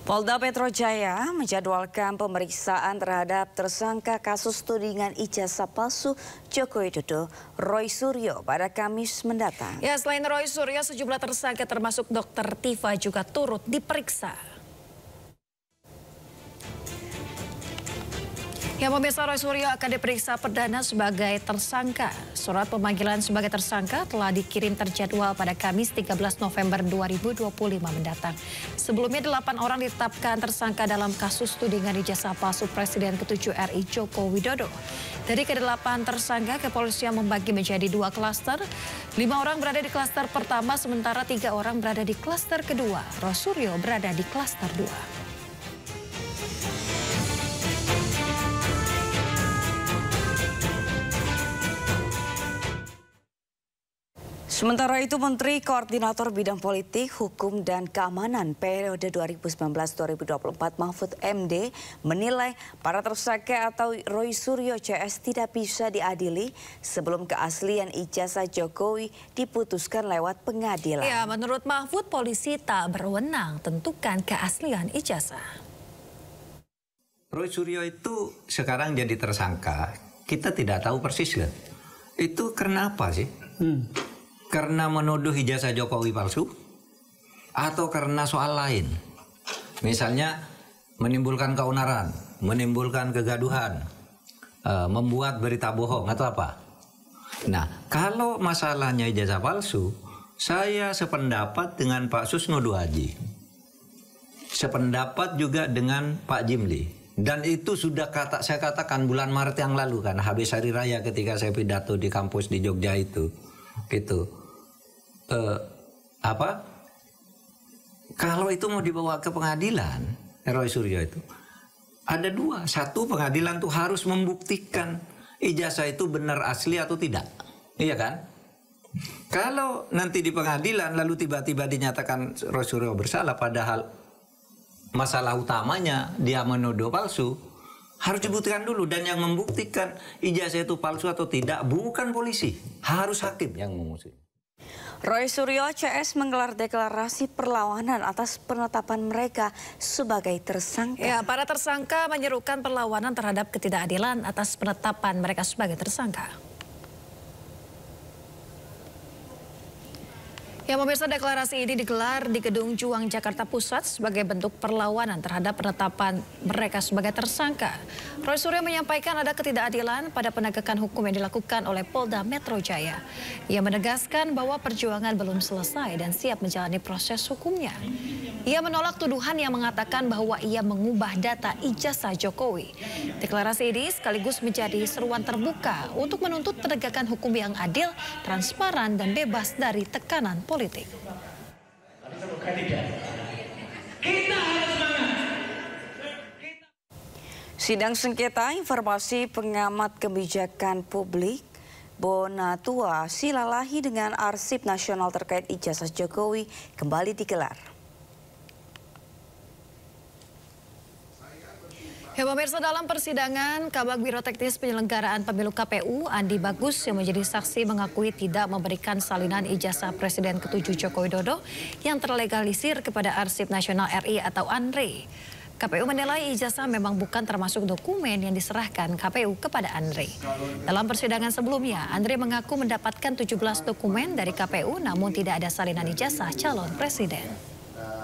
Polda Metro Jaya menjadwalkan pemeriksaan terhadap tersangka kasus tudingan ijazah palsu Joko Widodo, Roy Suryo, pada Kamis mendatang. Ya, selain Roy Suryo, sejumlah tersangka termasuk Dr. Tifa juga turut diperiksa. Ya, pemirsa, Roy Suryo akan diperiksa perdana sebagai tersangka. Surat pemanggilan sebagai tersangka telah dikirim terjadwal pada Kamis 13 November 2025 mendatang. Sebelumnya 8 orang ditetapkan tersangka dalam kasus tudingan ijazah palsu Presiden ke-7 RI Joko Widodo. Dari ke-8 tersangka, kepolisian membagi menjadi 2 klaster. 5 orang berada di klaster pertama, sementara 3 orang berada di klaster kedua. Roy Suryo berada di klaster 2. Sementara itu, Menteri Koordinator Bidang Politik, Hukum, dan Keamanan periode 2019-2024 Mahfud MD menilai para tersangka atau Roy Suryo CS tidak bisa diadili sebelum keaslian ijazah Jokowi diputuskan lewat pengadilan. Ya, menurut Mahfud, polisi tak berwenang tentukan keaslian ijazah. Roy Suryo itu sekarang jadi tersangka, kita tidak tahu persis kan? Itu karena apa sih? Karena menuduh ijazah Jokowi palsu atau karena soal lain, misalnya menimbulkan keonaran, menimbulkan kegaduhan, membuat berita bohong atau apa. Nah, kalau masalahnya ijazah palsu, saya sependapat dengan Pak Susno Duaji, sependapat juga dengan Pak Jimli, dan itu sudah saya katakan bulan Maret yang lalu kan, habis hari raya ketika saya pidato di kampus di Jogja itu. Gitu. Kalau itu mau dibawa ke pengadilan, Roy Suryo itu ada 2. 1, pengadilan tuh harus membuktikan ijazah itu benar asli atau tidak, iya kan? Kalau nanti di pengadilan lalu tiba-tiba dinyatakan Roy Suryo bersalah, padahal masalah utamanya dia menuduh palsu, harus dibuktikan dulu, dan yang membuktikan ijazah itu palsu atau tidak bukan polisi, harus hakim yang memutuskan. Roy Suryo CS menggelar deklarasi perlawanan atas penetapan mereka sebagai tersangka. Ya, para tersangka menyerukan perlawanan terhadap ketidakadilan atas penetapan mereka sebagai tersangka. Ya, pemirsa, deklarasi ini digelar di Gedung Juang Jakarta Pusat sebagai bentuk perlawanan terhadap penetapan mereka sebagai tersangka. Roy Suryo menyampaikan ada ketidakadilan pada penegakan hukum yang dilakukan oleh Polda Metro Jaya. Ia menegaskan bahwa perjuangan belum selesai dan siap menjalani proses hukumnya. Ia menolak tuduhan yang mengatakan bahwa ia mengubah data ijazah Jokowi. Deklarasi ini sekaligus menjadi seruan terbuka untuk menuntut penegakan hukum yang adil, transparan, dan bebas dari tekanan politik. Sidang sengketa informasi pengamat kebijakan publik Bonatua Silalahi dengan Arsip Nasional terkait ijazah Jokowi kembali digelar. Ya, pemirsa, dalam persidangan, Kabag Biro Teknis Penyelenggaraan Pemilu KPU, Andi Bagus, yang menjadi saksi, mengakui tidak memberikan salinan ijazah Presiden ke-7 Joko Widodo yang terlegalisir kepada Arsip Nasional RI atau ANRE. KPU menilai ijazah memang bukan termasuk dokumen yang diserahkan KPU kepada ANRE. Dalam persidangan sebelumnya, ANRE mengaku mendapatkan 17 dokumen dari KPU, namun tidak ada salinan ijazah calon presiden.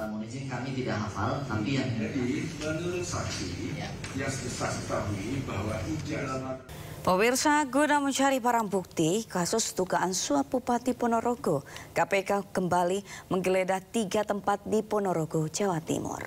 Mohon izin, kami tidak hafal, tapi yang menurut saksi yang saksi ketahui bahwa Pemirsa, guna mencari barang bukti kasus dugaan suap Bupati Ponorogo, KPK kembali menggeledah 3 tempat di Ponorogo, Jawa Timur.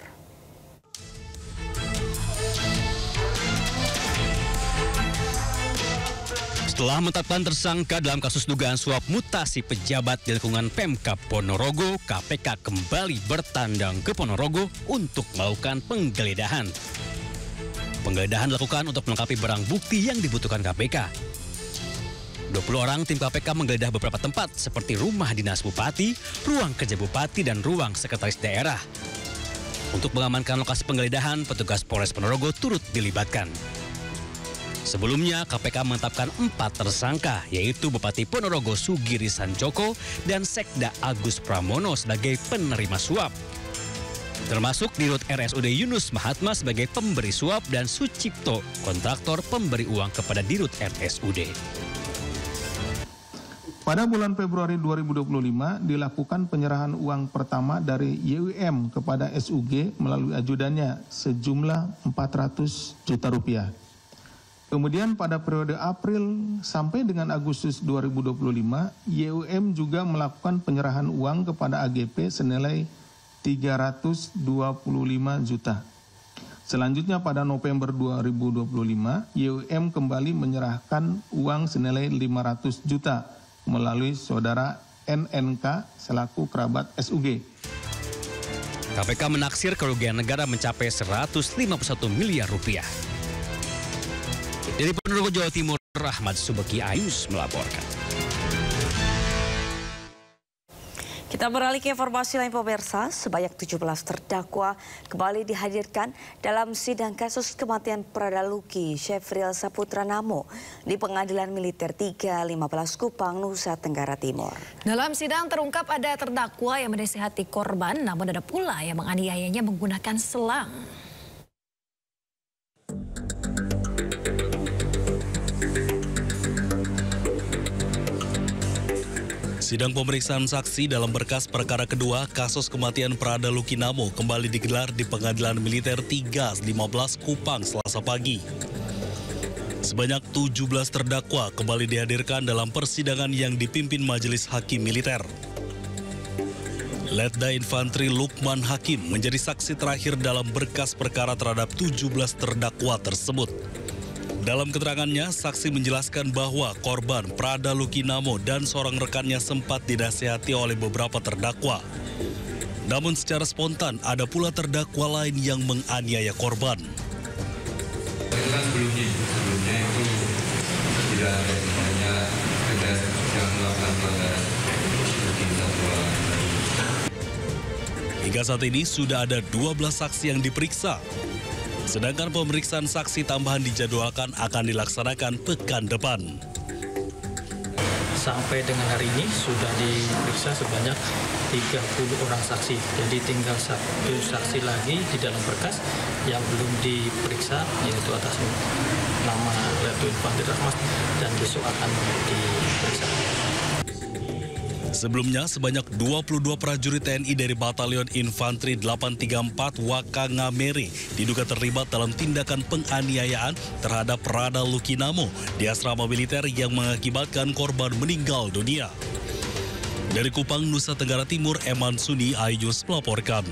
Setelah menetapkan tersangka dalam kasus dugaan suap mutasi pejabat di lingkungan Pemkab Ponorogo, KPK kembali bertandang ke Ponorogo untuk melakukan penggeledahan. Penggeledahan dilakukan untuk melengkapi barang bukti yang dibutuhkan KPK. 20 orang tim KPK menggeledah beberapa tempat seperti rumah dinas Bupati, ruang kerja Bupati, dan ruang sekretaris daerah. Untuk mengamankan lokasi penggeledahan, petugas Polres Ponorogo turut dilibatkan. Sebelumnya, KPK menetapkan 4 tersangka, yaitu Bupati Ponorogo Sugiri Sanjoko dan Sekda Agus Pramono sebagai penerima suap. termasuk Dirut RSUD Yunus Mahatma sebagai pemberi suap dan Sucipto, kontraktor pemberi uang kepada Dirut RSUD. Pada bulan Februari 2025 dilakukan penyerahan uang pertama dari YUM kepada SUG melalui ajudannya sejumlah 400 juta rupiah. Kemudian pada periode April sampai dengan Agustus 2025, YUM juga melakukan penyerahan uang kepada AGP senilai 325 juta. Selanjutnya pada November 2025, YUM kembali menyerahkan uang senilai 500 juta melalui saudara NNK selaku kerabat SUG. KPK menaksir kerugian negara mencapai 151 miliar rupiah. Dari Ponorogo, Jawa Timur, Ahmad Subeki Ayus melaporkan. Kita beralih ke informasi lain pemirsa, sebanyak 17 terdakwa kembali dihadirkan dalam sidang kasus kematian Pradaluki Syafril Saputra Namo di Pengadilan Militer 315 Kupang, Nusa Tenggara Timur. Dalam sidang terungkap ada terdakwa yang menasihati korban, namun ada pula yang menganiayanya menggunakan selang. Sidang pemeriksaan saksi dalam berkas perkara kedua kasus kematian Pradaluki Namo kembali digelar di Pengadilan Militer 315 Kupang Selasa pagi. Sebanyak 17 terdakwa kembali dihadirkan dalam persidangan yang dipimpin Majelis Hakim Militer. Letda Infantri Lukman Hakim menjadi saksi terakhir dalam berkas perkara terhadap 17 terdakwa tersebut. Dalam keterangannya, saksi menjelaskan bahwa korban Pradaluki Namo dan seorang rekannya sempat dinasihati oleh beberapa terdakwa. Namun secara spontan ada pula terdakwa lain yang menganiaya korban. Itu kan sebelumnya itu tidak ada sebenarnya tegas yang melakukan pelanggaran seperti satwa. Hingga saat ini sudah ada 12 saksi yang diperiksa. Sedangkan pemeriksaan saksi tambahan dijadwalkan akan dilaksanakan pekan depan. Sampai dengan hari ini sudah diperiksa sebanyak 30 orang saksi. Jadi tinggal satu saksi lagi di dalam berkas yang belum diperiksa, yaitu atas nama Letda Infantri Rahmat, dan besok akan diperiksa. Sebelumnya, sebanyak 22 prajurit TNI dari Batalion Infantri 834 Wakangamere diduga terlibat dalam tindakan penganiayaan terhadap Pradaluki Namo di asrama militer yang mengakibatkan korban meninggal dunia. Dari Kupang, Nusa Tenggara Timur, Eman Suni Ayus melaporkan.